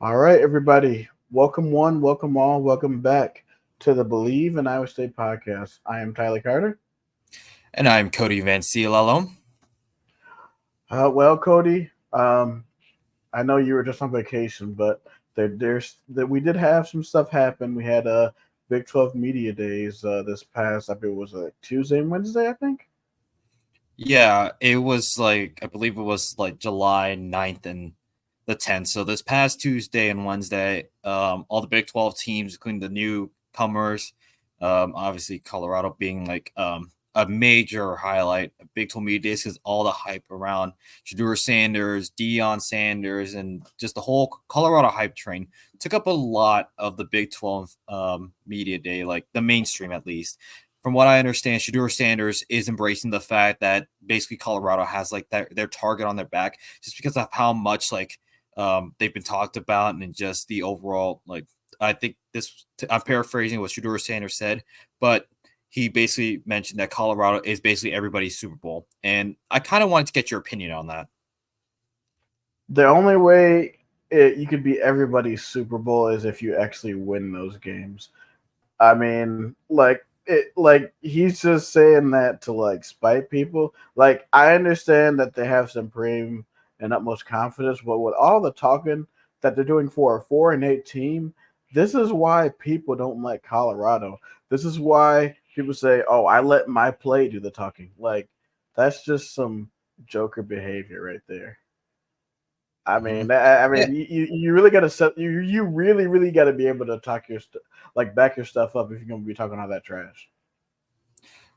All right, everybody. Welcome one, welcome all, welcome back to the Bleav in Iowa State podcast. I am Tyler Carter. And I'm Cody Van Cielello. Cody, I know you were just on vacation, but there's that we did have some stuff happen. We had Big 12 Media Days this past, I believe it was Tuesday and Wednesday, I think. Yeah, it was I believe it was like July 9th and the 10th. So this past Tuesday and Wednesday, all the Big 12 teams, including the newcomers, obviously Colorado being a major highlight, Big 12 Media Days, because all the hype around Shador Sanders, Deion Sanders, and just the whole Colorado hype train took up a lot of the Big 12 Media Day, like the mainstream at least. From what I understand, Shador Sanders is embracing the fact that basically Colorado has like their target on their back just because of how much they've been talked about and just the overall I think this I'm paraphrasing what Shador Sanders said, but he basically mentioned that Colorado is basically everybody's Super Bowl, and I kind of wanted to get your opinion on that. The only way you could be everybody's Super Bowl is if you actually win those games. I mean, like he's just saying that to like spite people. Like I understand that they have supreme and utmost confidence, but with all the talking that they're doing for a 4-8 team, this is why people don't like Colorado. This is why people say, "Oh, I let my play do the talking." Like that's just some Joker behavior right there. I Mm-hmm. mean, I Yeah, mean, you really got to set you really got to be able to talk your like back your stuff up if you're gonna be talking all that trash.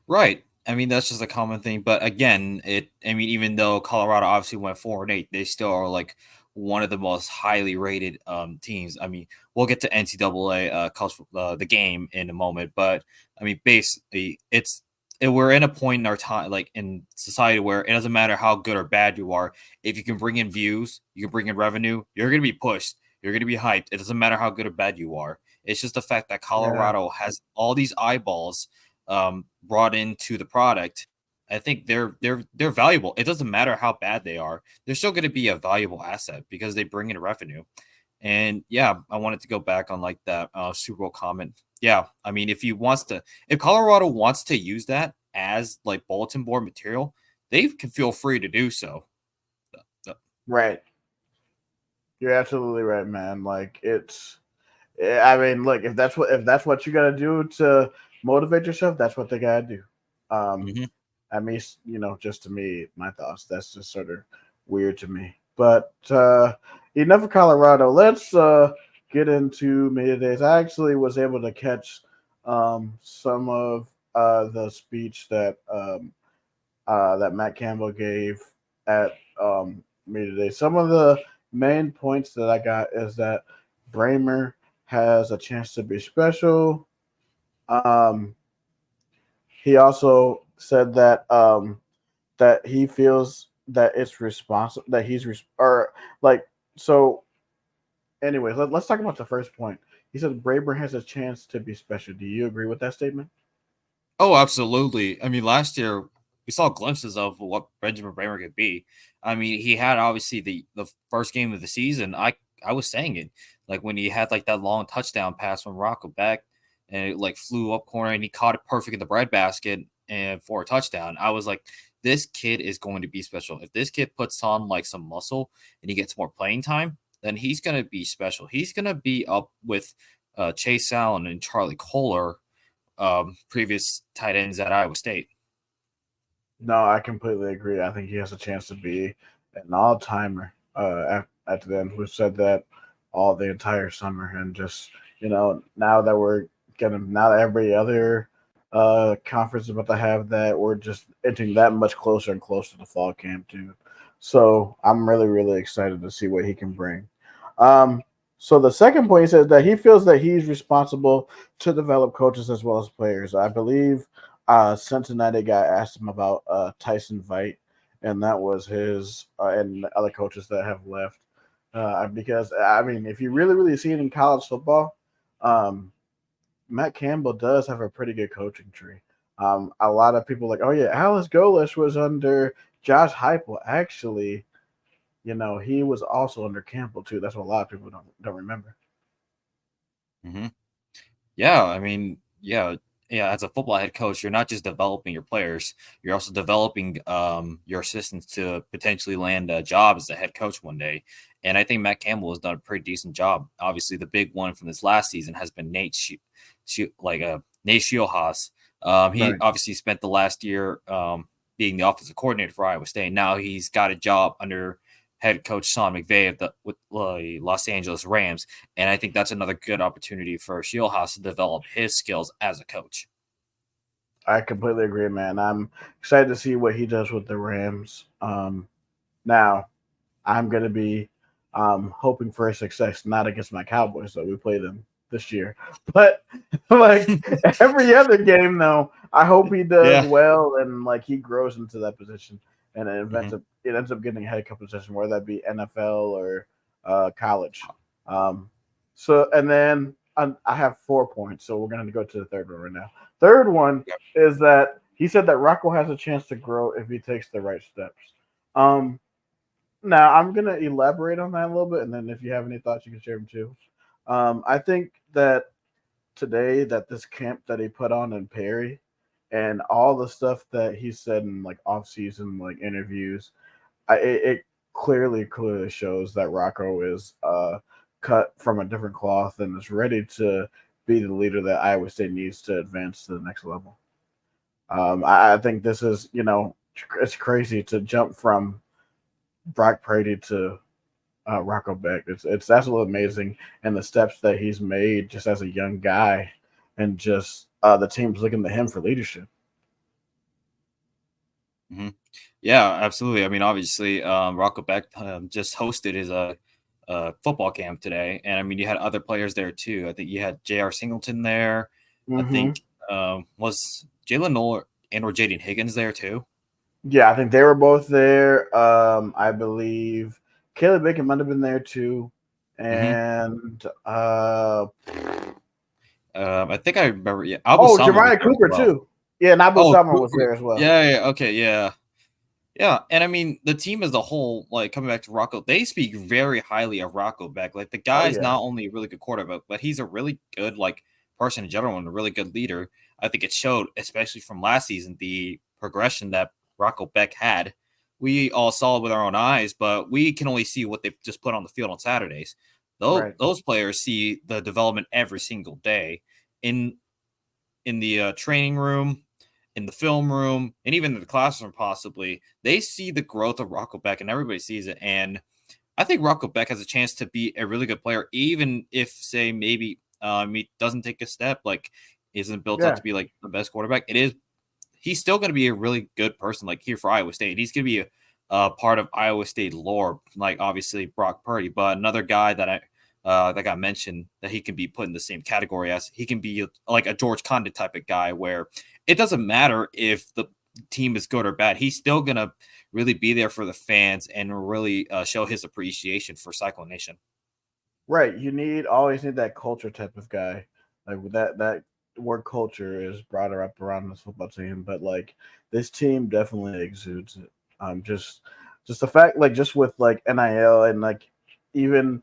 right. I mean, that's just a common thing. But again, I mean, even though Colorado obviously went 4-8, they still are like one of the most highly rated teams. I mean, we'll get to NCAA the game in a moment, but I mean, basically, we're in a point in our time, like in society, where it doesn't matter how good or bad you are. If you can bring in views, you can bring in revenue, you're gonna be pushed. You're gonna be hyped. It doesn't matter how good or bad you are. It's just the fact that Yeah. Colorado has all these eyeballs brought into the product. I think they're valuable. It doesn't matter how bad they are; they're still going to be a valuable asset because they bring in revenue. And yeah, I wanted to go back on like that Super Bowl comment. Yeah, I mean, if Colorado wants to use that as like bulletin board material, they can feel free to do so. Right. You're absolutely right, man. Like it's I mean, look, if that's what you got to do to motivate yourself, that's what they got to do. Um Mhm. I mean, just to me, my thoughts, that's just sort of weird to me. But enough of Colorado. Let's get into media days. I actually was able to catch some of the speech that Matt Campbell gave at me today. Some of the main points that I got is that Bramer has a chance to be special. Um, he also said that he feels that it's responsible that or like so. Anyways, let's talk about the first point. He said Bramer has a chance to be special. Do you agree with that statement? Oh, absolutely. I mean, last year we saw glimpses of what Benjamin Bramer could be. I mean, he had obviously the first game of the season. I was saying it like when he had like that long touchdown pass from Rocco Beck, and it like flew up corner and he caught it perfect in the breadbasket and for a touchdown. I was like, this kid is going to be special. If this kid puts on like some muscle and he gets more playing time, then he's gonna be special. He's gonna be up with Chase Allen and Charlie Kohler, previous tight ends at Iowa State. No, I completely agree. I think he has a chance to be an all timer at the end. Who said that all the entire summer, and just now that we're getting now that every other conference is about to have that, we're just inching that much closer and closer to the fall camp too. So I'm really excited to see what he can bring. Um, so the second point he says that he feels that he's responsible to develop coaches as well as players. I believe Cincinnati guy asked him about Tyson Veit, and that was his and other coaches that have left. Because I mean, if you really see it in college football, um, Matt Campbell does have a pretty good coaching tree. A lot of people like, oh yeah, Alice Golesh was under Josh Heupel. Actually, he was also under Campbell too. That's what a lot of people don't remember. Hmm. Yeah, I mean, yeah. As a football head coach, you're not just developing your players; you're also developing your assistants to potentially land a job as a head coach one day. And I think Matt Campbell has done a pretty decent job. Obviously, the big one from this last season has been Nate Shieldhaas. He Right. obviously spent the last year being the offensive coordinator for Iowa State. Now he's got a job under head coach Sean McVay with the Los Angeles Rams. And I think that's another good opportunity for Shieldhouse to develop his skills as a coach. I completely agree, man. I'm excited to see what he does with the Rams. Now, I'm going to be hoping for a success, not against my Cowboys, though we play them this year. But like every other game, though, I hope he does Yeah. well and like he grows into that position, and Mm-hmm. it ends up getting a head coach position, whether that be NFL or college. Um, so and then I have 4 points, so we're going to go to the third one right now. Third one Yep. is that he said that Rocco has a chance to grow if he takes the right steps. Um, Now I'm gonna elaborate on that a little bit, and then if you have any thoughts, you can share them too. I think that today that this camp that he put on in Perry and all the stuff that he said in like off season like interviews, it clearly shows that Rocco is cut from a different cloth and is ready to be the leader that Iowa State needs to advance to the next level. I think this is it's crazy to jump from Brock Purdy to Rocco Beck. It's absolutely amazing, and the steps that he's made just as a young guy, and just the team's looking to him for leadership. Mm-hmm. Yeah, absolutely. I mean, obviously, Rocco Beck just hosted his football camp today, and I mean, you had other players there too. I think you had J.R. Singleton there. I Hmm. think was Jalen Noel and or Jaden Higgins there too. Yeah, I think they were both there. I Bleav Caleb Bacon might have been there too, Mm-hmm. and I think I remember. Yeah, Abu oh, Sama was Jemiah there as Cooper well. too. Yeah, and Abu Oh, Sama was Cooper. there as well. Yeah, yeah, okay, yeah. Yeah, and I mean the team as a whole, like coming back to Rocco, they speak very highly of Rocco Beck. Like the Oh guy's yeah, not only a really good quarterback, but he's a really good like person in general and a really good leader. I think it showed, especially from last season, the progression that Rocco Beck had. We all saw it with our own eyes, but we can only see what they just put on the field on Saturdays. right. Those players see the development every single day in the training room, in the film room, and even in the classroom, possibly. They see the growth of Rocco Beck, and everybody sees it. And I think Rocco Beck has a chance to be a really good player, even if, say, maybe he doesn't take a step, like isn't built up Yeah, to be like the best quarterback. He's still going to be a really good person, like here for Iowa State. He's going to be a part of Iowa State lore, like obviously Brock Purdy, but another guy that got mentioned that he can be put in the same category as he can be like a George Condit type of guy, where it doesn't matter if the team is good or bad. He's still going to really be there for the fans and really show his appreciation for Cyclone Nation. right. You always need that culture type of guy. Like with that word culture is brought up around this football team, but like this team definitely exudes it. Just the fact like just with like NIL and like even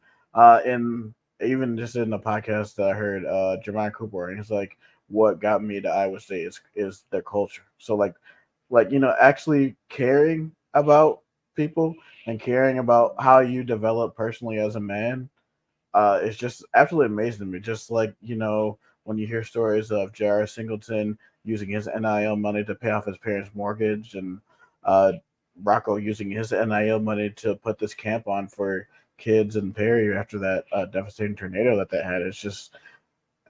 in even just in the podcast that I heard Jeremiah Cooper and he's like what got me to Iowa State is their culture. So like actually caring about people and caring about how you develop personally as a man it's just absolutely amazing to me. Just like when you hear stories of J.R. Singleton using his NIL money to pay off his parents' mortgage, and uh, Rocco using his NIL money to put this camp on for kids in Perry after that devastating tornado that they had. It's just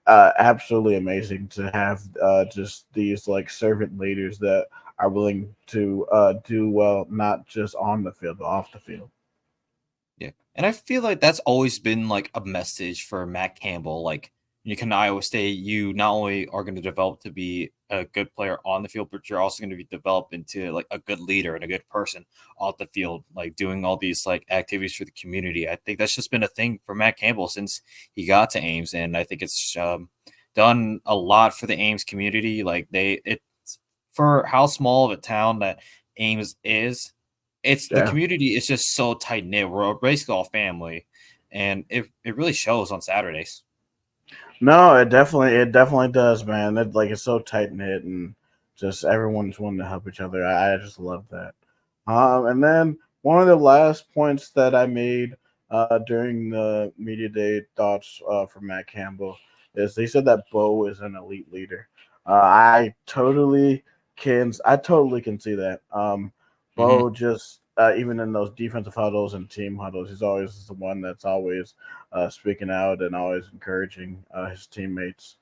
absolutely amazing to have just these like servant leaders that are willing to do well, not just on the field but off the field. Yeah. And I feel like that's always been like a message for Matt Campbell. Like you come to Iowa State, you not only are going to develop to be a good player on the field, but you're also going to be developed into like a good leader and a good person off the field, like doing all these like activities for the community. I think that's just been a thing for Matt Campbell since he got to Ames, and I think it's done a lot for the Ames community. Like it's for how small of a town that Ames is. it's the Yeah. community is just so tight knit. We're basically all family, and it really shows on Saturdays. No, it definitely does, man. It's so tight knit and just everyone's wanting to help each other. I just love that. And then one of the last points that I made during the media day thoughts from Matt Campbell is they said that Bo is an elite leader. I totally can see that. Hmm. Bo just even in those defensive huddles and team huddles, he's always the one that's always speaking out and always encouraging his teammates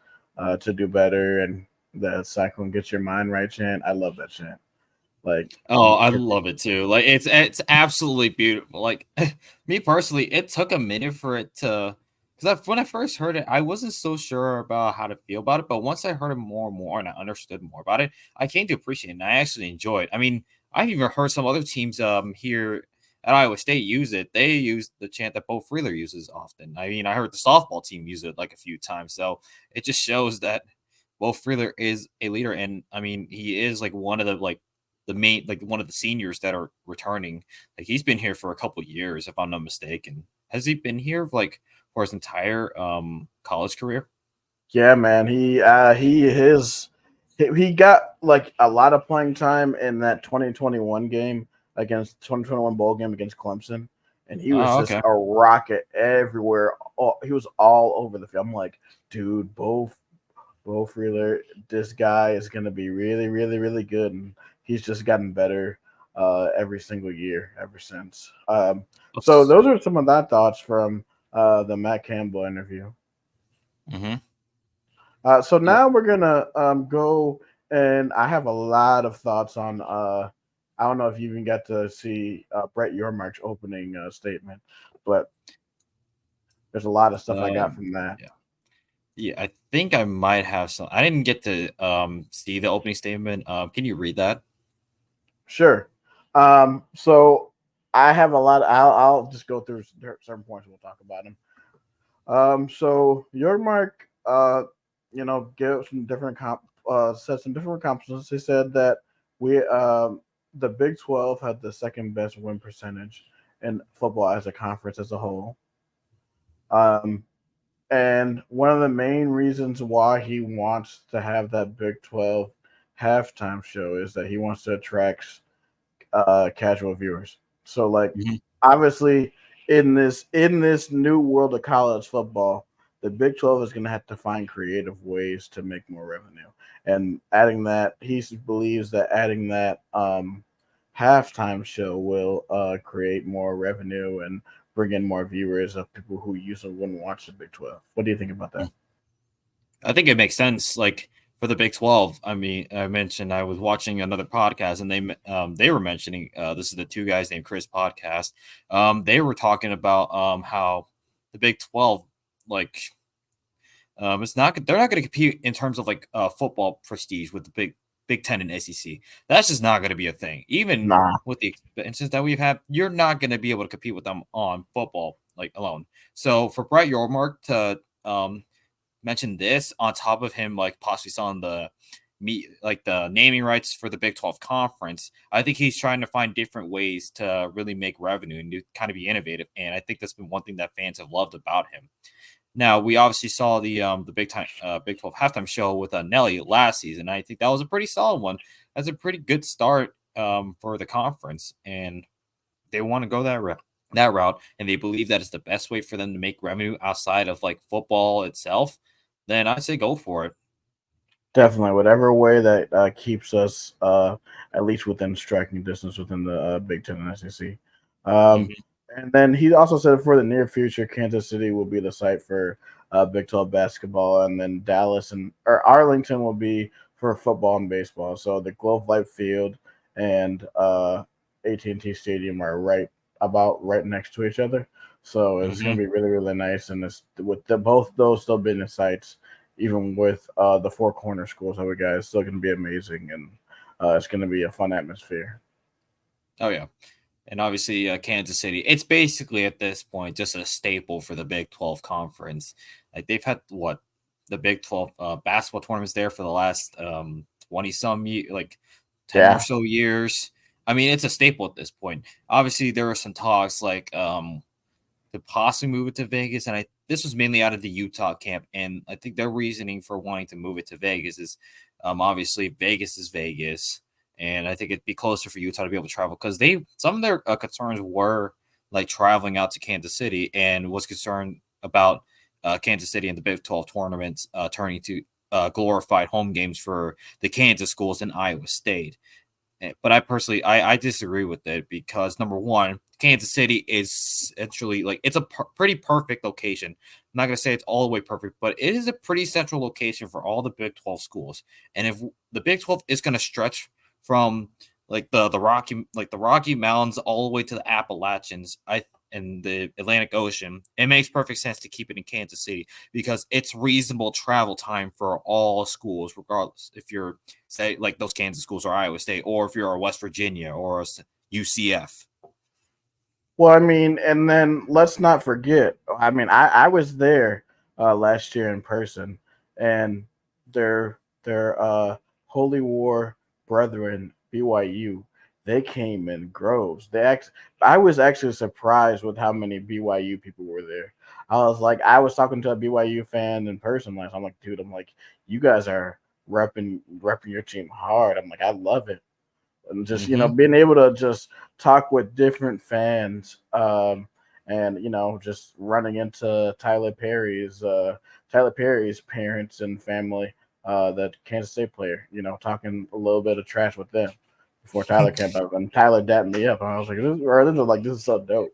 to do better. And the cyclone gets your mind right chant. I love that chant. Like Oh, you I could, love it too. Like it's absolutely beautiful. Like me personally, it took a minute for it to because when I first heard it, I wasn't so sure about how to feel about it. But once I heard it more and more, and I understood more about it, I came to appreciate it. And I actually enjoy it. I mean, I've even heard some other teams here at Iowa State use it. They use the chant that Bo Freeler uses often. I mean, I heard the softball team use it like a few times. So it just shows that Bo Freeler is a leader, and I mean, he is like one of the main like one of the seniors that are returning. Like he's been here for a couple years, if I'm not mistaken. Has he been here like for his entire college career? yeah, man. He got like a lot of playing time in that 2021 game against 2021 bowl game against Clemson, and he was Oh, just okay. a rocket everywhere. He was all over the field. I'm like, dude, Bo Freeler, this guy is going to be really, really, really good, and he's just gotten better every single year ever since. So those are some of that thoughts from the Matt Campbell interview. Mm-hmm. So Yeah. now we're gonna go, and I have a lot of thoughts on. I don't know if you even got to see Brett Yormark's opening statement, but there's a lot of stuff I got Um, from that. yeah. Yeah, I think I might have some. I didn't get to see the opening statement. Can you read that? Sure. So I have a lot. I'll just go through certain points. And we'll talk about them. So Yormark, gave some different said some different accomplishments. He said that we the Big 12 had the second best win percentage in football as a conference as a whole. Um, and one of the main reasons why he wants to have that Big 12 halftime show is that he wants to attract casual viewers. So like Mhm. obviously in this new world of college football, the Big 12 is going to have to find creative ways to make more revenue. And adding that, believes that adding that halftime show will create more revenue and bring in more viewers of people who usually wouldn't watch the Big 12. What do you think about that? I think it makes sense. Like for the Big 12, I mean, I mentioned I was watching another podcast, and they were mentioning this is the two guys named Chris podcast. They were talking about how the Big 12 like it's not they're not going to compete in terms of like football prestige with the Big Ten and SEC. That's just not going to be a thing. Even Nah, with the expenses that we've had, you're not going to be able to compete with them on football like alone. So for Brett Yormark to mention this on top of him like possibly selling the like the naming rights for the Big 12 conference, I think he's trying to find different ways to really make revenue and to kind of be innovative. And I think that's been one thing that fans have loved about him. Now we obviously saw the Big 12 halftime show with Nelly last season. I think that was a pretty solid one. That's a pretty good start for the conference, and they want to go that route, and they believe that is the best way for them to make revenue outside of like football itself. Then I say go for it. definitely. Whatever way that keeps us at least within striking distance within the Big Ten and SEC. Um, Hmm. and then he also said for the near future, Kansas City will be the site for Big 12 basketball, and then Dallas and or Arlington will be for football and baseball. So the Globe Life Field and AT&T Stadium are right next to each other. So it's going Hmm. to be really, really nice. And it's with both those still being the sites, even with the four corner schools that we got, it's still going to be amazing, and it's going to be a fun atmosphere. Oh yeah, and obviously Kansas City. It's basically at this point just a staple for the Big 12 conference. Like they've had what the Big 12 basketball tournaments there for the last 20 some like 10 or Yeah, so years. I mean, it's a staple at this point. Obviously, there are some talks like to possibly move it to Vegas, and this was mainly out of the Utah camp, and I think their reasoning for wanting to move it to Vegas is obviously Vegas is Vegas, and I think it'd be closer for Utah to be able to travel because some of their concerns were like traveling out to Kansas City and was concerned about Kansas City and the Big 12 tournaments turning to glorified home games for the Kansas schools and Iowa State. But I personally, I disagree with it because number one, Kansas City is actually like it's a pretty perfect location. I'm not gonna say it's all the way perfect, but it is a pretty central location for all the Big 12 schools. And if the Big 12 is gonna stretch from like the Rocky Mountains all the way to the Appalachians, and the Atlantic Ocean, it makes perfect sense to keep it in Kansas City because it's reasonable travel time for all schools, regardless if you're say like those Kansas schools or Iowa State, or if you're a West Virginia or a UCF. Well, I mean, and then let's not forget. I mean, I was there last year in person, and their Holy War brethren BYU, they came in groves. I was actually surprised with how many BYU people were there. I was talking to a BYU fan in person last. I'm like, dude, I'm like, you guys are repping your team hard. I'm like, I love it, and just being able to just talk with different fans, and just running into Tyler Perry's parents and family, that Kansas State player, talking a little bit of trash with them before Tyler came up, and Tyler dapped me up, and I was like, this is so dope.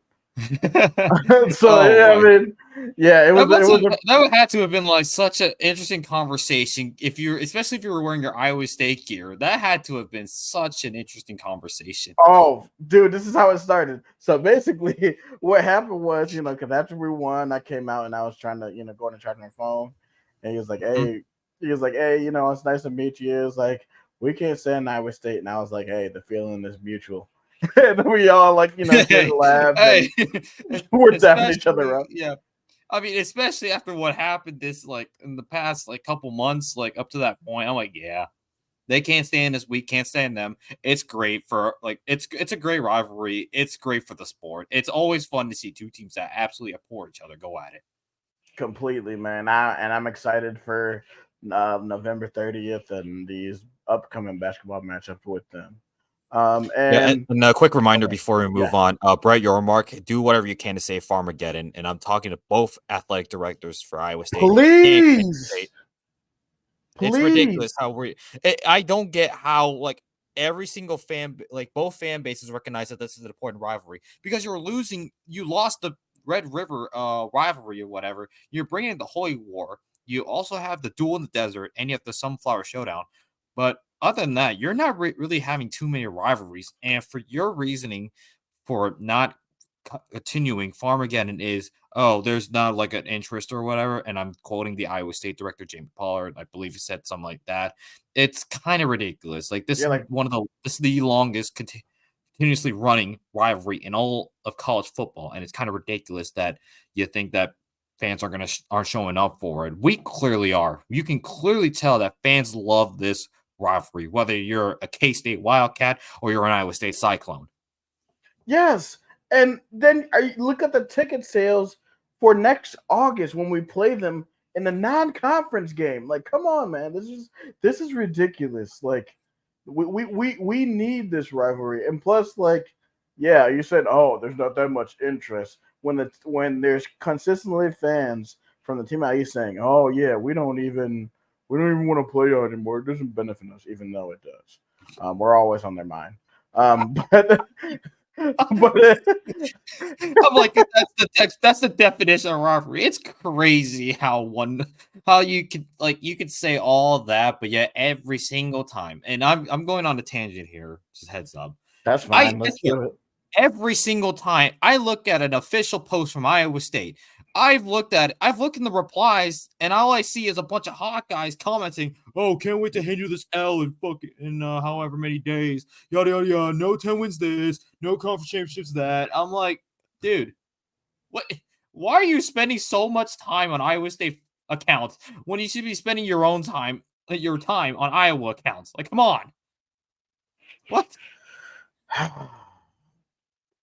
So Oh yeah, I my! mean, yeah, That would have to have been like such an interesting conversation if you're, especially if you were wearing your Iowa State gear. That had to have been such an interesting conversation. Oh, dude, this is how it started. So basically, what happened was, because after we won, I came out and I was trying to, go in and charge my phone. And he was like, hey, it's nice to meet you. It was like, we can't stand Iowa State. And I was like, hey, the feeling is mutual. And we all, like, shared a laugh, and Hey, we're dapping each other especially up. yeah. I mean, especially after what happened this like in the past like couple months, like up to that point, I'm like, yeah, they can't stand us. We can't stand them. It's great for like it's a great rivalry. It's great for the sport. It's always fun to see two teams that absolutely abhor each other go at it. Completely, man. I'm excited for November 30th and these upcoming basketball matchups with them. Yeah, And and a quick reminder before we yeah, move on, Brett Yormark, do whatever you can to save Farmageddon, and I'm talking to both athletic directors for Iowa State and Kansas please, State. It's please. ridiculous how I don't get how like every single like both fan bases recognize that this is an important rivalry because you lost the Red River rivalry or whatever. You're bringing the Holy War. You also have the Duel in the Desert, and you have the Sunflower Showdown. But other than that, you're not really having too many rivalries. And for your reasoning for not continuing Farmageddon is, oh, there's not like an interest or whatever. And I'm quoting the Iowa State director, Jamie Pollard. I believe he said something like that. It's kind of ridiculous. Like Yeah, like this is the longest continuously running rivalry in all of college football. And it's kind of ridiculous that you think that fans aren't showing up for it. We clearly are. You can clearly tell that fans love this rivalry, whether you're a K-State Wildcat or you're an Iowa State Cyclone. yes. And then look at the ticket sales for next August when we play them in the non-conference game. Like, come on, man. This is ridiculous. Like, we need this rivalry. And plus, like, yeah, you said, oh, there's not that much interest when there's consistently fans from the team out east saying, oh yeah, we don't even want to play it anymore. It doesn't benefit us, even though it does. We're always on their mind. But but I'm like, that's the text. That's the definition of rivalry. It's crazy how you could say all that, but yet every single time. And I'm going on a tangent here. Just heads up. that's I fine. guess Let's what? do it. Every single time I look at an official post from Iowa State, I've looked in the replies, and all I see is a bunch of hot guys commenting, "Oh, can't wait to hand you this L in however many days." Yada yada yada. No 10 wins this, no conference championships that. I'm like, dude, what? Why are you spending so much time on Iowa State accounts when you should be spending your time on Iowa accounts? Like, come on, what?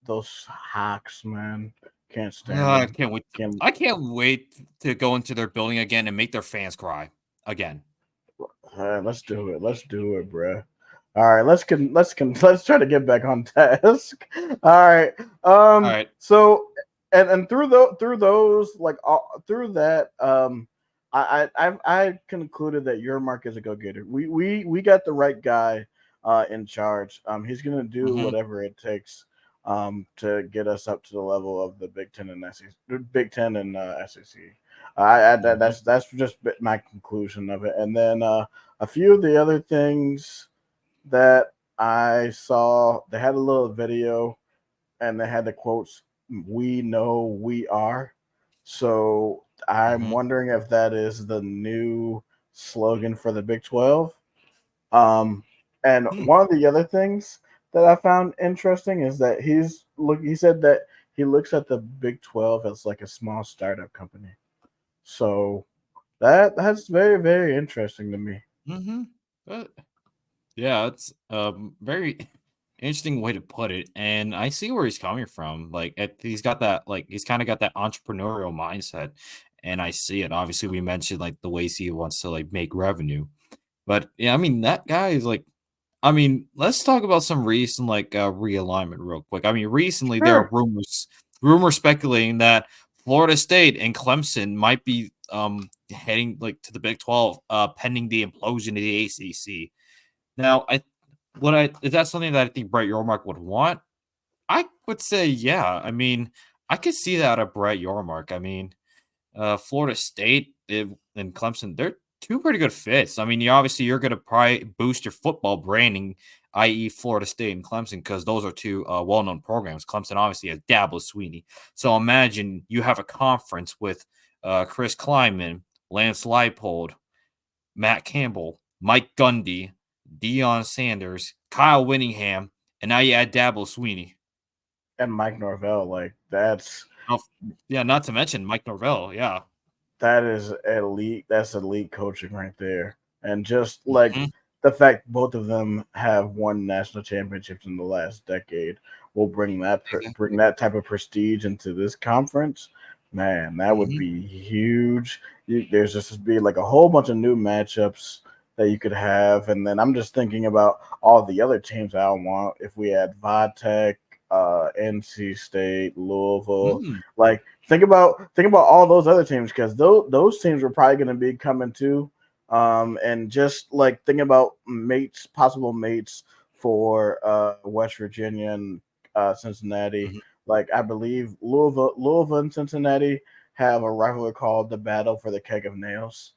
Those hacks, man, can't stand I them. can't wait. Can I can't wait to go into their building again and make their fans cry again. let's do it. Let's do it, bruh. All right, let's try to get back on task. All right. All right. So and through those through that I concluded that your mark is a go getter. We got the right guy in charge. He's gonna do Hmm. whatever it takes to get us up to the level of the Big Ten and SEC, Big Ten and SEC. Hmm. That's just my conclusion of it. And then a few of the other things that I saw, they had a little video and they had the quotes, "We know we are." So I'm Hmm. wondering if that is the new slogan for the Big 12. Um, and Hmm. one of the other things that I found interesting is that he said that he looks at the Big 12 as like a small startup company. So that's very very interesting to me. Hmm. But yeah, it's a very interesting way to put it, and I see where he's coming from. Like, he's got that, like, he's kind of got that entrepreneurial mindset, and I see it. Obviously, we mentioned like the ways he wants to like make revenue, but yeah, I mean that guy is like, I mean, let's talk about some recent like realignment real quick. I mean, recently there are Sure. rumors speculating that Florida State and Clemson might be heading like to the Big 12 pending the implosion of the ACC. Now, is that something that I think Brett Yormark would want? I would say yeah. I mean, I could see that at Brett Yormark. I mean, Florida State and Clemson, they're two pretty good fits. I mean, you're going to probably boost your football branding, i.e., Florida State and Clemson, because those are two well-known programs. Clemson obviously has Dabo Sweeney, so imagine you have a conference with Chris Kleiman, Lance Leipold, Matt Campbell, Mike Gundy, Deion Sanders, Kyle Whittingham, and now you add Dabo Sweeney. And Mike Norvell, like Oh, yeah, not to mention Mike Norvell. Yeah. that is elite. That's elite coaching right there. And just like Mhm. the fact both of them have won national championships in the last decade will bring Exactly. that type of prestige into this conference. Man, that would Mhm. be huge. There's just be like a whole bunch of new matchups that you could have, and then I'm just thinking about all the other teams I want. If we had Vodtech, NC State, Louisville, Mm. like think about all those other teams because those teams were probably going to be coming too. And just like thinking about possible mates for West Virginia and Cincinnati. Mhm. Like I believe Louisville and Cincinnati have a rivalry called the Battle for the Keg of Nails.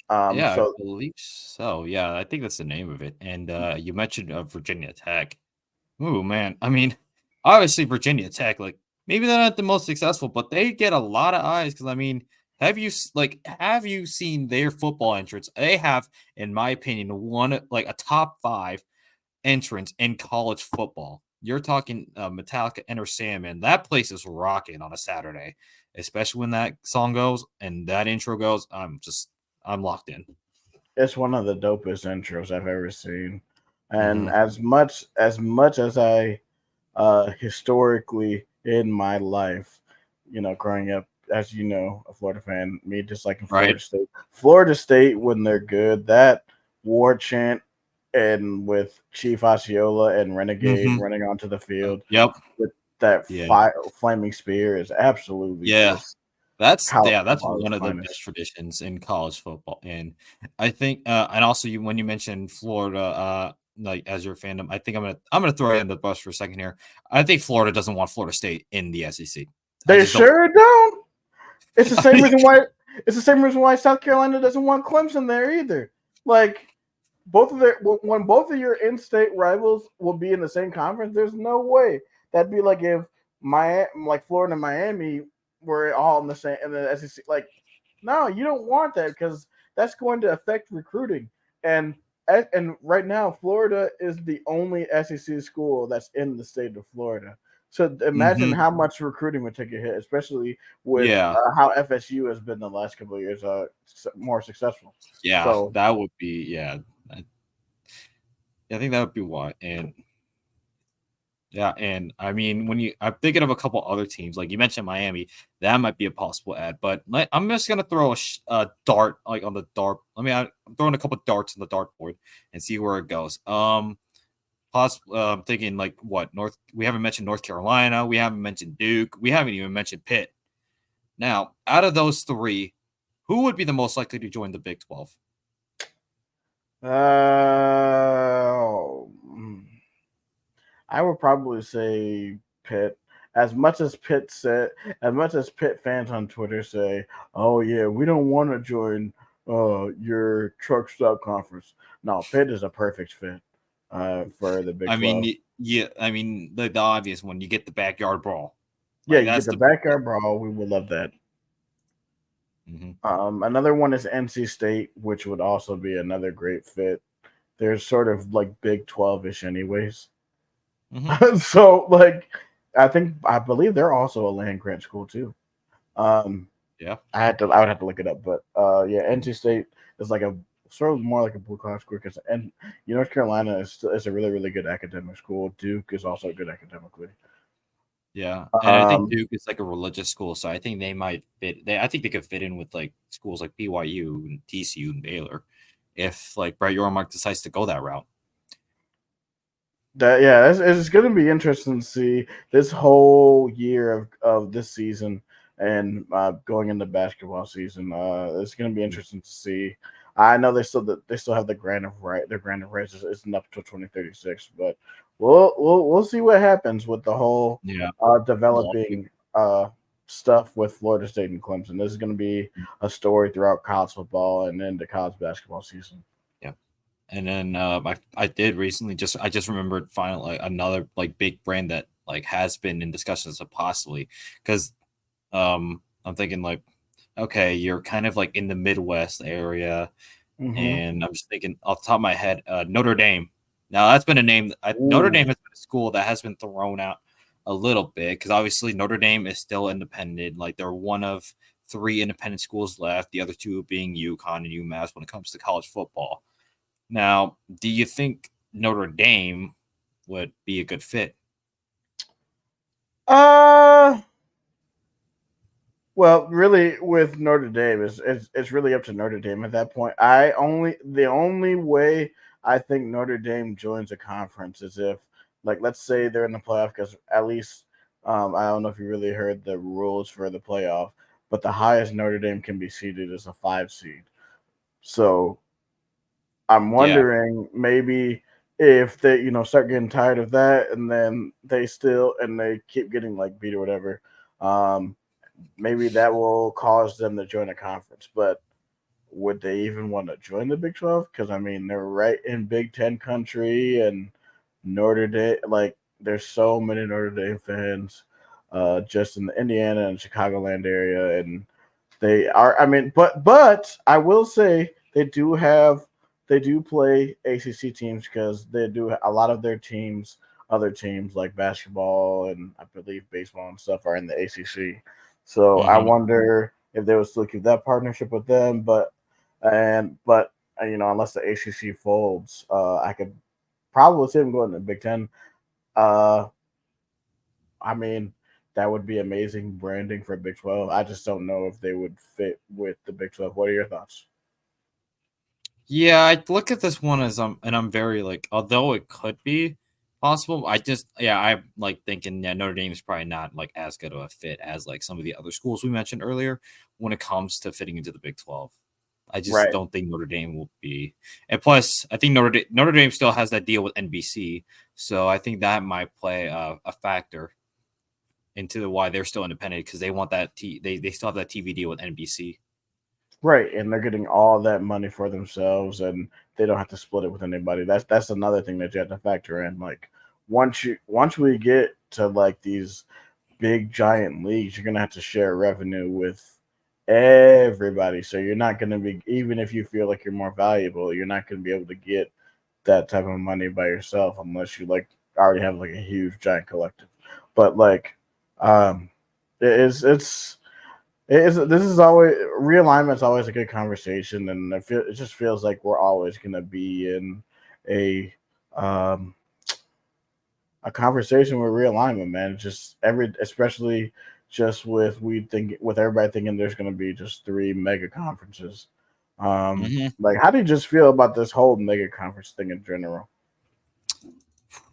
Yeah, I So believe so. Yeah, I think that's the name of it. And you mentioned Virginia Tech. Ooh, man. I mean, obviously Virginia Tech, like maybe they're not the most successful, but they get a lot of eyes because I mean, have you seen their football entrance? They have, in my opinion, one like a top five entrance in college football. You're talking Metallica Enter Sandman. That place is rocking on a Saturday, especially when that song goes and that intro goes. I'm locked in. it's one of the dopest intros I've ever seen. And Hmm. as much as I historically in my life, growing up, as you know, a Florida fan, me just like in Right. Florida State. Florida State, when they're good, that war chant and with Chief Osceola and Renegade Hmm. running onto the field Yep. with that Yeah. flaming spear is absolutely Yeah. just That's college yeah, that's football at one its of the best finest. traditions in college football, and I think, and also when you mentioned Florida, like as your fandom, I think I'm gonna throw you in the bus for a second here. I think Florida doesn't want Florida State in the SEC. I They just don't. sure don't. It's the I same mean, reason why South Carolina doesn't want Clemson there either. Like when both of your in-state rivals will be in the same conference, there's no way that'd be like if like Florida and Miami were all in the same in the SEC. Like, no, you don't want that because that's going to affect recruiting. And and right now, Florida is the only SEC school that's in the state of Florida. So imagine mhm. how much recruiting would take a hit, especially with Yeah, how FSU has been the last couple of years, more successful. yeah, So that would be yeah. I think that would be why, and Yeah, and I mean, I'm thinking of a couple other teams, like you mentioned Miami, that might be a possible add. But I'm just gonna throw a dart like on the dart. I'm throwing a couple darts on the dartboard and see where it goes. I'm thinking like what North. We haven't mentioned North Carolina. We haven't mentioned Duke. We haven't even mentioned Pitt. Now, out of those three, who would be the most likely to join the Big 12? Hmm. I would probably say Pitt. As much as Pitt said, as much as Pitt fans on Twitter say, "Oh yeah, we don't want to join your truck stop conference." No, Pitt is a perfect fit for the Big I mean, 12. yeah, I mean the obvious one. You get the backyard brawl. Yeah, Like you get that's the the big one. backyard brawl. We would love that. Mm-hmm. Another one is NC State, which would also be another great fit. They're sort of like Big 12-ish anyways. Mm-hmm. So like I believe they're also a land grant school too. Um Yeah. I would have to look it up, but yeah, NC State is like a sort of more like a blue collar school because and North Carolina is a really good academic school. Duke is also good academically. Yeah, and I think Um Duke is like a religious school, so I think they might fit. I think they could fit in with like schools like BYU and TCU and Baylor, if like Brett Yormark decides to go that route. that yeah, it's going to be interesting to see this whole year of this season and going into basketball season. It's going to be interesting to see. I know they still have the grant of right. Their grant of rights isn't up until 2036, but we'll see what happens with the whole Yeah, lawsuit. developing stuff with Florida State and Clemson. This is going to be a story throughout college football and into college basketball season. Yeah, and then I did recently I just remembered finally like, another like big brand that like has been in discussions of possibly because I'm thinking like okay, you're kind of like in the Midwest area. Mm-hmm. And I'm just thinking off the top of my head, Notre Dame. Now that's been a name. Notre Dame Ooh. has been a school that has been thrown out a little bit because obviously Notre Dame is still independent. Like they're one of three independent schools left. The other two being UConn and UMass when it comes to college football. Now, do you think Notre Dame would be a good fit? Uh Well, really, with Notre Dame, it's really up to Notre Dame at that point. The only way I think Notre Dame joins a conference is if, like, let's say they're in the playoff because at least I don't know if you really heard the rules for the playoff, but the highest Notre Dame can be seeded is a 5 seed. So I'm Yeah. wondering maybe if they start getting tired of that and then they keep getting like beat or whatever. Um, Maybe that will cause them to join a conference. But would they even want to join the Big 12? Because I mean, they're right in Big Ten country, and Notre Dame. Like, there's so many Notre Dame fans, just in the Indiana and Chicagoland area, and they are. I mean, but I will say they do play ACC teams because they do a lot of their teams. Other teams like basketball and I believe baseball and stuff are in the ACC. So I Hmm. wonder if they would still keep that partnership with them. But unless the ACC folds, I could probably see them going to the Big Ten. Uh, I mean, that would be amazing branding for Big 12. I just don't know if they would fit with the Big 12. What are your thoughts? Yeah, I look at this one as and I'm very like, although it could be possible, I'm like thinking, yeah, Notre Dame is probably not like as good of a fit as like some of the other schools we mentioned earlier when it comes to fitting into the Big 12. I just Right. don't think Notre Dame will be, and plus, I think Notre Dame still has that deal with NBC, so I think that might play a factor into why they're still independent because they want they still have that TV deal with NBC. Right. And they're getting all that money for themselves and they don't have to split it with anybody. That's another thing that you have to factor in. Like once we get to like these big giant leagues, you're gonna have to share revenue with everybody. So you're not gonna be even if you feel like you're more valuable, you're not gonna be able to get that type of money by yourself unless you like already have like a huge giant collective. But like um this is always realignment's always a good conversation and it just feels like we're always gonna be in a um a conversation with realignment, man. Just especially just with everybody thinking there's going to be just three mega conferences. Hmm. Like, how do you just feel about this whole mega conference thing in general?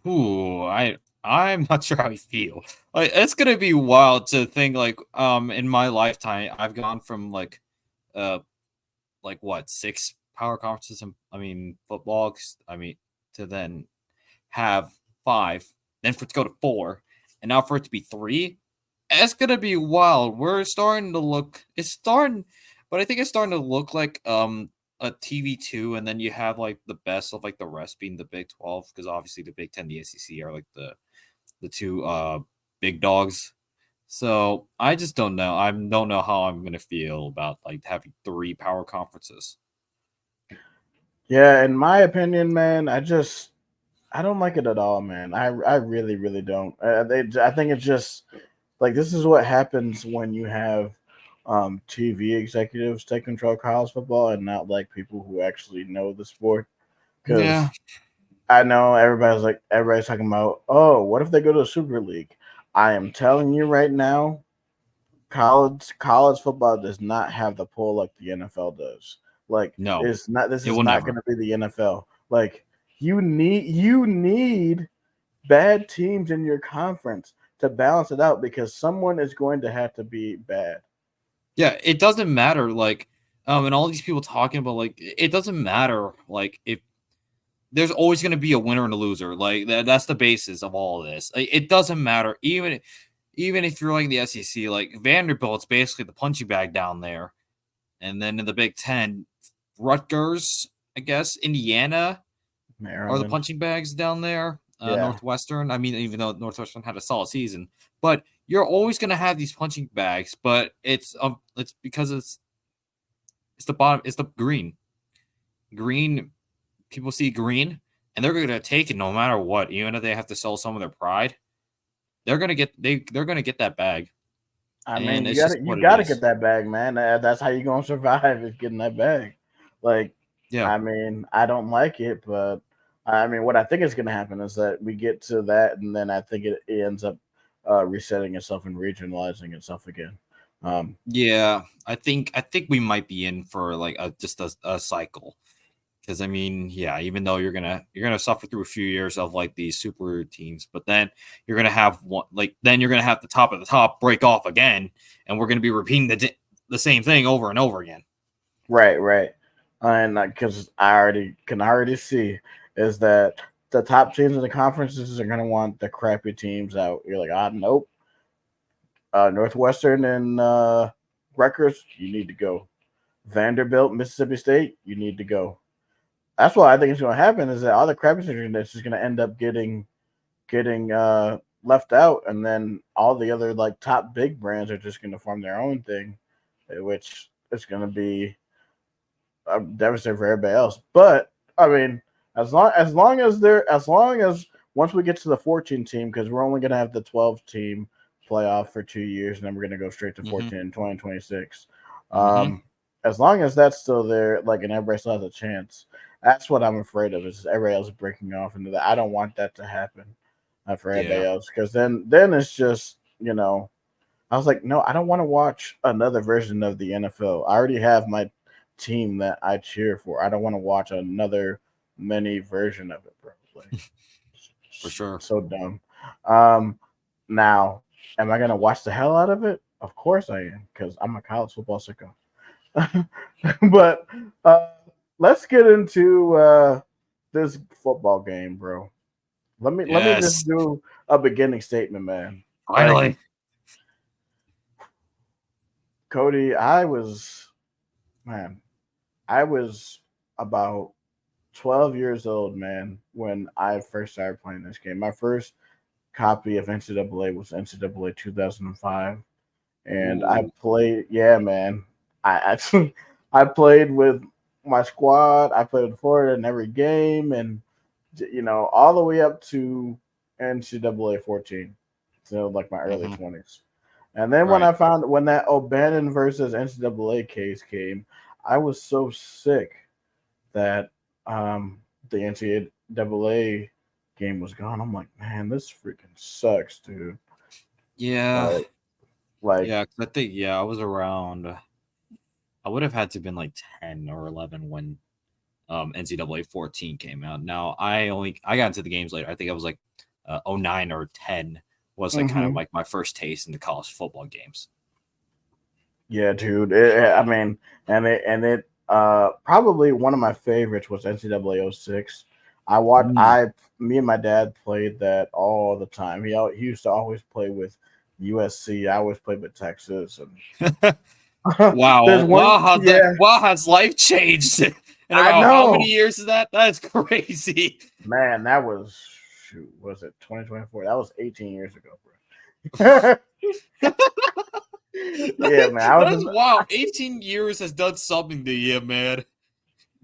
Ooh, I'm not sure how I feel. Like it's gonna be wild to think like in my lifetime I've gone from uh like what, six power conferences and I mean football I mean to then have five, then for it to go to four, and now for it to be three. It's gonna be wild. We're starting to look. It's starting, but I think it's starting to look like a TV2, and then you have like the best of like the rest being the Big 12, because obviously the Big 10, the ACC are like the two big dogs. So I just don't know. I don't know how I'm gonna feel about like having three power conferences. Yeah, in my opinion, man, I don't like it at all, man. I really really don't. I think it's just like this is what happens when you have TV executives take control of college football and not like people who actually know the sport. Yeah. Because I know everybody's talking about, oh, what if they go to a Super League? I am telling you right now, college football does not have the pull like the NFL does. Like No, it's not this it is will not never. going to be the NFL. Like you need bad teams in your conference to balance it out because someone is going to have to be bad. Yeah, it doesn't matter. And all these people talking about like it doesn't matter. Like if there's always going to be a winner and a loser. Like that's the basis of all of this. Like, it doesn't matter. Even if you're like the SEC, like Vanderbilt's basically the punching bag down there, and then in the Big Ten, Rutgers, I guess Indiana are the Maryland, punching bags down there. yeah. Northwestern. I mean, even though Northwestern had a solid season, but you're always going to have these punching bags. But it's because it's the bottom. It's the green. People see green, and they're going to take it no matter what, even if they have to sell some of their pride. They're going to get that bag, I mean, and you it's just gotta you what it gotta is. get that bag, man. That's how you gonna survive is getting that bag. Like, Yeah, I mean, I don't like it, but I mean, what I think is gonna happen is that we get to that, and then I think it ends up resetting itself and regionalizing itself again. Um, yeah. I think we might be in for like just a cycle. Because I mean, yeah, even though you're gonna suffer through a few years of like these super teams, but then you're gonna have one like then you're gonna have the top of the top break off again, and we're gonna be repeating the same thing over and over again. right, right, and because I already see is that the top teams in the conferences are gonna want the crappy teams out. You're like, nope, Northwestern and Rutgers, you need to go. Vanderbilt, Mississippi State, you need to go. That's what I think is going to happen is that all the crappy teams is going to end up getting left out, and then all the other like top big brands are just going to form their own thing, which is going to be devastating for everybody else. But I mean, as long as once we get to the 14 team, because we're only going to have the 12 team playoff for 2 years, and then we're going to go straight to Mm-hmm. 14 in 2026. Mm-hmm. Um, as long as that's still there, like, and everybody still has a chance, that's what I'm afraid of. Is everybody else breaking off into that? I don't want that to happen for everybody Yeah. else, because then it's just I was like, no, I don't want to watch another version of the NFL. I already have my team that I cheer for. I don't want to watch another mini version of it, bro. Like, For sure. so dumb. Um, now, am I gonna watch the hell out of it? Of course I am, because I'm a college football sicko. But let's get into this football game, bro. Let me just Yes. do a beginning statement, man. Like, Finally. Cody, man, I was about 12 years old, man, when I first started playing this game. My first copy of NCAA was NCAA 2005, and I Ooh. played. Yeah, man, I actually I played with my squad. I played with Florida in every game, and all the way up to NCAA 14, so like my early Mm-hmm. 20s. And then when Right. I found when that O'Bannon versus NCAA case came, I was so sick that the NCAA game was gone. I'm like, man, this freaking sucks, dude. Yeah, Like, yeah. 'Cause I think I was around. I would have had to have been like 10 or 11 when NCAA 14 came out. Now I got into the games later. I think I was like 09 or 10 was like kind of hmm like my first taste into college football games. yeah, dude. I mean, and it probably one of my favorites was NCAA 06. I watched. Mm. Me and my dad played that all the time. He used to always play with USC. I always played with Texas, and there's Wow, one. Yeah, wow has life changed in I about how many know, years is that? That's crazy. man. That was shoot. Was it 2024? That was 18 years ago, bro. Yeah, man. I That was is wow. 18 years has done something to you, man.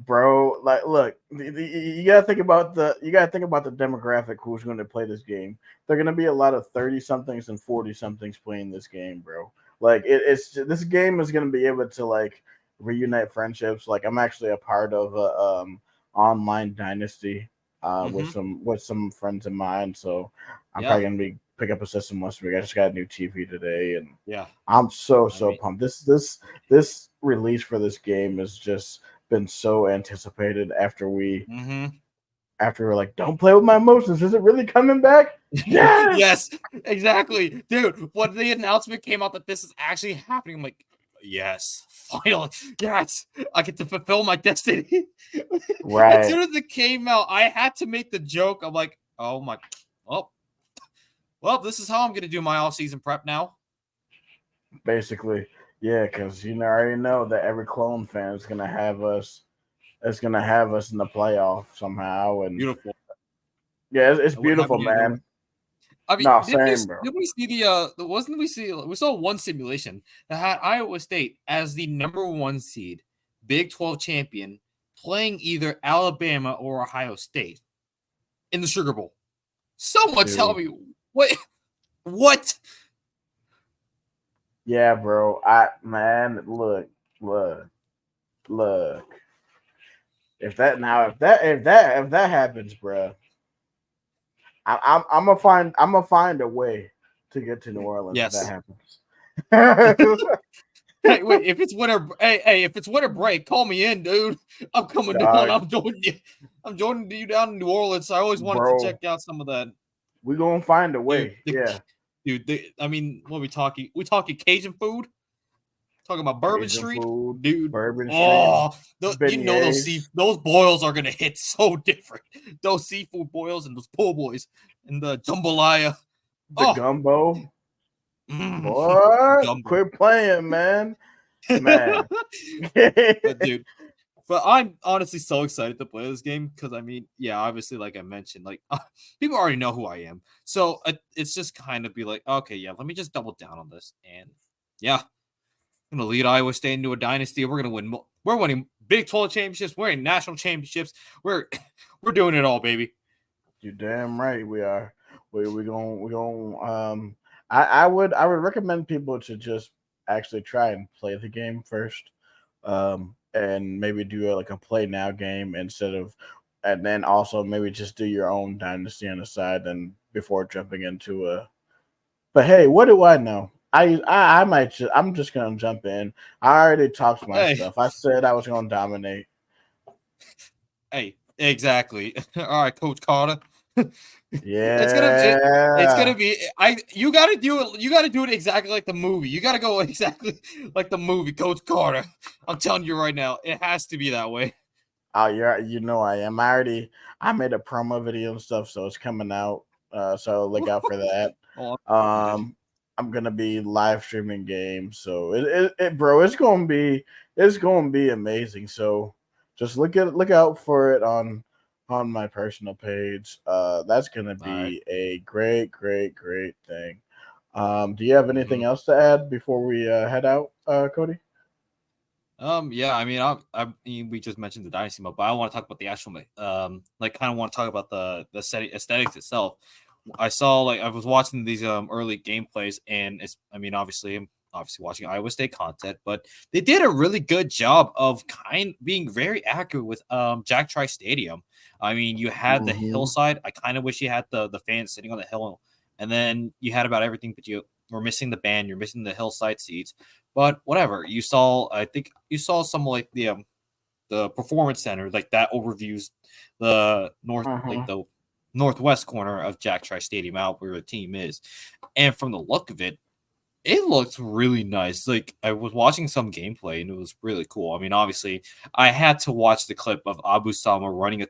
bro. Like, look, you gotta think about the demographic who's going to play this game. They're going to be a lot of 30 somethings and 40 somethings playing this game, bro. Like, this game is going to be able to like reunite friendships. Like, I'm actually a part of a online dynasty Mm-hmm. with some friends of mine, so I'm Yeah, probably going to be pick up a system once week. I just got a new TV today, and yeah. I'm I so mean, pumped. This release for this game has just been so anticipated mm-hmm. after we're like, don't play with my emotions. Is it really coming back? Yes. Yes, exactly, dude. When the announcement came out that this is actually happening, I'm like, yes, finally, yes, I get to fulfill my destiny. As Right. soon as it came out, I had to make the joke. I'm like, oh my, well, this is how I'm gonna do my off-season prep now. Basically. Yeah, because I already know that every clone fan is gonna have us in the playoff somehow. And Beautiful. yeah, it's I wouldn't have beautiful, it any other way. man. I mean, No, same, bro. did we see wasn't we saw one simulation that had Iowa State as the number one seed, Big 12 champion, playing either Alabama or Ohio State in the Sugar Bowl. Someone tell Dude. me what what? Yeah, bro. Look, look. If that happens, bro, I'm gonna find a way to get to New Orleans if that Yes. happens. Hey, wait, if it's winter if it's winter break, call me in, dude. I'm coming down. Dog, I'm joining you down in New Orleans. I always wanted to bro, check out some of that. we gonna find a Dude, way. Yeah, I mean, what are we talking? We talking Cajun food? Talking about Bourbon Cajun Street, food, dude. Bourbon Street, Oh, beignets, those boils are gonna hit so different. Those seafood boils and those po' boys and the jambalaya. the Oh, gumbo. mm, Boy, gumbo. quit playing, man. But dude, but I'm honestly so excited to play this game because I mean, yeah, obviously, like I mentioned, like people already know who I am, so it's just kind of be like, okay, yeah, let me just double down on this, and yeah, I'm gonna lead Iowa State into a dynasty. We're gonna win. We're winning Big 12 championships. We're in national championships. We're we're doing it all, baby. You damn right we are. We going I would recommend people to just actually try and play the game first. And maybe do like a play now game instead of and then also maybe just do your own dynasty on the side and before jumping into a but hey, what do I know? I might I'm just gonna jump in. I already talked my Hey, stuff. I said I was gonna dominate. hey, exactly. All right, Coach Carter. It's gonna Yeah. be I you gotta do it you gotta do it exactly like the movie. You gotta go exactly like the movie, Coach Carter. I'm telling you right now, it has to be that way. Oh, you know I am. I made a promo video and stuff, so it's coming out. So look out for that. Oh, I'm excited. Um, I'm gonna be live streaming games, so bro, it's gonna be amazing. So just look out for it on my personal page. That's gonna All right. be a great thing. Do you have Mm-hmm. anything else to add before we head out, Cody? Yeah, I mean, we just mentioned the dynasty mode, but I want to talk about the actual, like, kind of want to talk about the aesthetics itself. I saw, like, I was watching these early gameplays, and I mean, I'm obviously watching Iowa State content, but they did a really good job of being very accurate with Jack Trice Stadium. I mean, you had the hillside. I kind of wish you had the fans sitting on the hill, and then you had about everything, but you were missing the band. You're missing the hillside seats. But whatever, you saw. I think you saw some like the performance center, like that overviews the the northwest corner of Jack Trice Stadium out where the team is, and from the look of it, it looks really nice. Like I was watching some gameplay and it was really cool. I mean, obviously, I had to watch the clip of Abu Sama running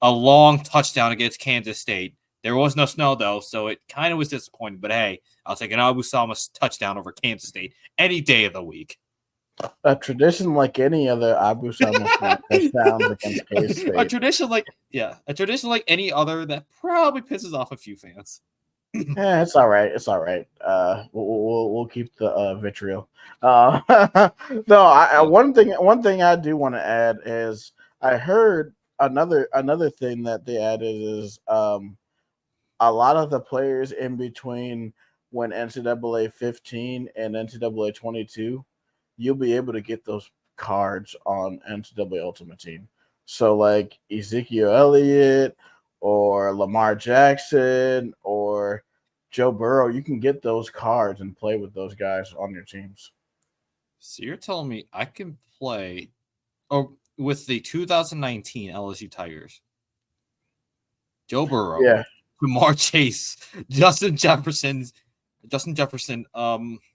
a long touchdown against Kansas State. There was no snow though, so it kind of was disappointing. But hey, I'll take an Abu Sama touchdown over Kansas State any day of the week. A tradition like any other Abu Sama touchdowns against K-State. A tradition like any other that probably pisses off a few fans. Yeah, it's all right. It's all right. We'll keep the vitriol. No, one thing I do want to add is I heard another thing that they added is a lot of the players in between when NCAA 15 and NCAA 22, you'll be able to get those cards on NCAA Ultimate Team. So like Ezekiel Elliott or Lamar Jackson or Joe Burrow, you can get those cards and play with those guys on your teams. So you're telling me I can play with the 2019 LSU Tigers? Joe Burrow, Yeah, Jamar Chase, Justin Jefferson,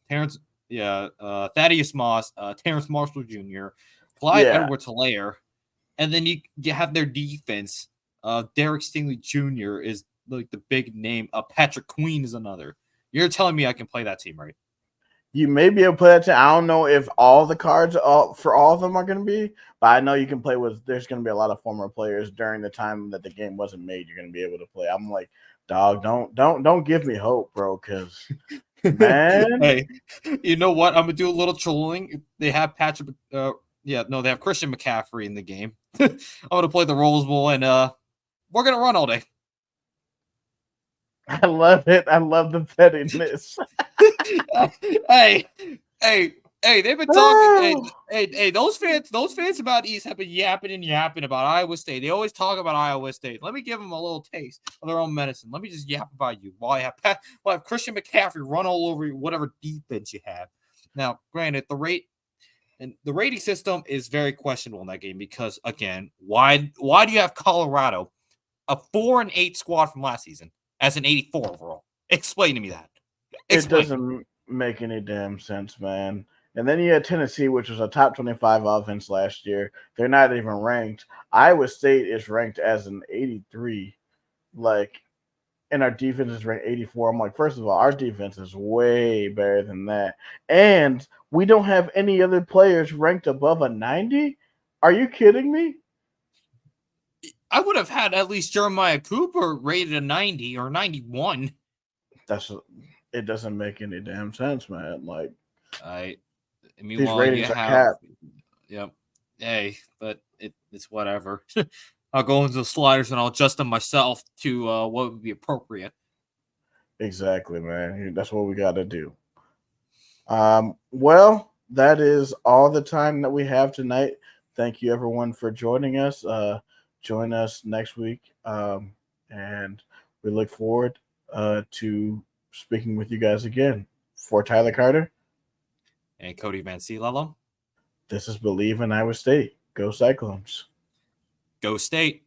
Terrence, Thaddeus Moss, Terrence Marshall Jr., Clyde yeah. Edwards-Helaire, and then you have their defense. Derek Stingley Jr. is like the big name. Patrick Queen is another. You're telling me I can play that team, right? You may be able to play that team. I don't know if all the cards for all of them are going to be, but I know you can play with. There's going to be a lot of former players during the time that the game wasn't made. You're going to be able to play. I'm like, dog, don't give me hope, bro, because man. Hey, you know what? I'm gonna do a little trolling. They have Patrick. They have Christian McCaffrey in the game. I'm gonna play the Rose Bowl, and we're gonna run all day. I love it. I love the pettiness. hey, they've been talking. Hey, those fans about East have been yapping and yapping about Iowa State. They always talk about Iowa State. Let me give them a little taste of their own medicine. Let me just yap about you while I have Christian McCaffrey run all over you, whatever defense you have. Now, granted, the rating system is very questionable in that game because, again, why do you have Colorado, a 4-8 squad from last season, as an 84 overall? Explain to me that. It doesn't make any damn sense, man. And then you had Tennessee, which was a top 25 offense last year. They're not even ranked. Iowa State is ranked as an 83. And our defense is ranked 84. I'm like, first of all, our defense is way better than that. And we don't have any other players ranked above a 90? Are you kidding me? I would have had at least Jeremiah Cooper rated a 90 or 91. It doesn't make any damn sense, man. Like, these ratings are capped. Yep. Hey, but it's whatever. I'll go into the sliders and I'll adjust them myself to what would be appropriate. Exactly, man. That's what we got to do. Well, that is all the time that we have tonight. Thank you, everyone, for joining us. Join us next week, and we look forward to speaking with you guys again. For Tyler Carter and Cody Van Ciello, this is Bleav in Iowa State. Go Cyclones. Go State.